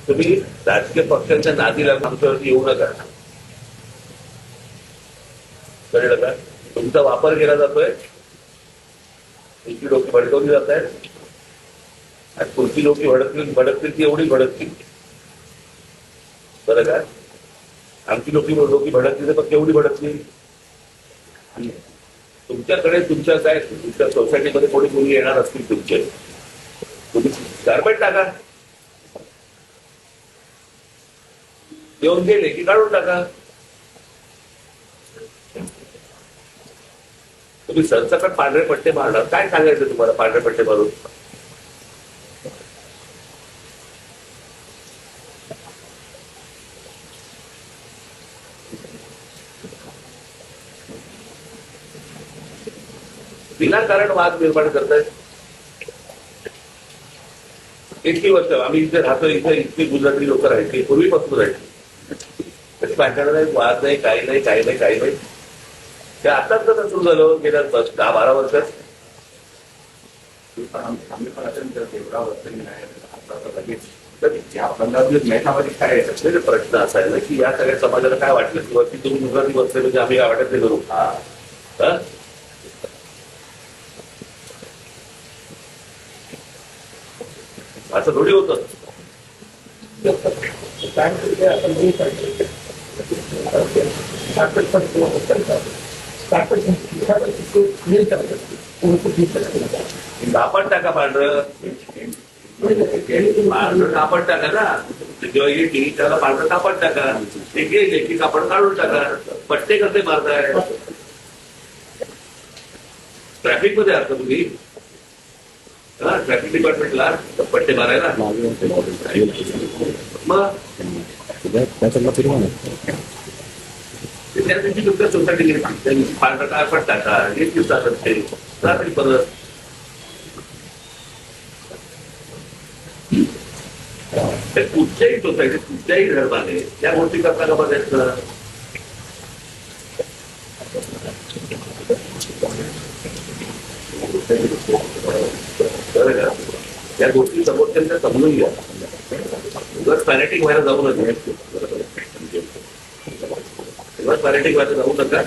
तुम्ही राजकीय पक्षांच्या नादी लागून आमच्यावरती येऊ नका. कळलं का? तुमचा वापर केला जातोय, तुमची लोक भडकवली जात आहेत आणि पुढची लोक भडकतील ती एवढी भडकतील. बरं का? आमची लोक भडकतील तर फक्त एवढी भडकतील. तुमच्याकडे तुमच्या सोसायटीमध्ये कोणी मुली येणार असतील तुमचे, तुम्ही गारमेंट टाका, येऊन गेले की काढून टाका. तुम्ही सरसकट पांढरे पट्टे मारणार, काय सांगायचं तुम्हाला पांढरे पट्टे मारून? विनाकारण वाद निर्माण करतायत. इतकी वर्ष आम्ही इथे राहतो, इथे इतकी गुजराती लोक राहायची, पूर्वीपासून राहायची, कधी भांडण नाही, वाद नाही, काही नाही, काही नाही, काही नाही. ते आताच तर सुरू झालं गेल्या 10-12 वर्षात. आम्ही पण अत्यंत तेवढा वर्ष लगेच या 15 दिवस महिन्यामध्ये काय आहे प्रश्न असा आहे ना की या सगळ्या समाजाला काय वाटलं की वरती तुम्ही गुजराती बसले म्हणजे आम्ही काय वाटत नाही करू. असं थोडी होतं. कापड टाका पांढरं, पांढरं कापड टाका ना. जेव्हा येते त्याला पांढरं कापड टाका, ते गेले की कापड काढून टाका. पट्टे कसे मारताय? ट्रॅफिक मध्ये आहात का तुम्ही? ट्रॅफिक डिपार्टमेंटला पट्टे मारायला मग त्या दिवशी तुमच्या सोसायटी पांढरा कापड टाका, एक दिवसात रात्री परत. कुठच्याही सोसायटीत कुठच्याही धर्माने त्या गोष्टी करता का बघायचं. त्या गोष्टी समोरच्या समजून घ्या. उगाच पॅरेटिक व्हायला जाऊ नका. उगाच पॅरेटिक व्हायला जाऊ नका.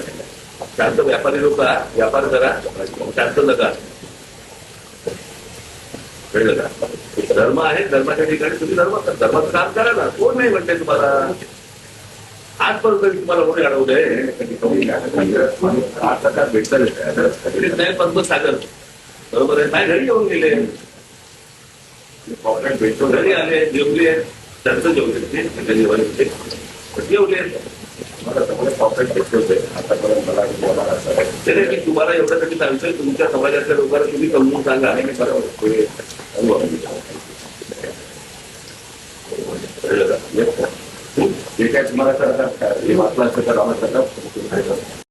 शांत व्यापारी लोक व्यापार करा, शांत नका. कळलं का? धर्म आहे, धर्माच्या ठिकाणी तुम्ही धर्माचं काम करा ना. कोण नाही म्हणते तुम्हाला. आजपर्यंत तुम्हाला कोणी अडवलंय? नाही पद्मसागर बरोबर आहे, नाही घरी येऊन गेले, भेटतो घरी आले, जेवले, त्यांचं जेवले, जेवले. तुम्हाला एवढ्यासाठी सांगतोय, तुमच्या समाजातल्या लोकांना तुम्ही समजून सांगा. जे काय तुम्हाला करतात हे वाचलं असतं तर आम्हाला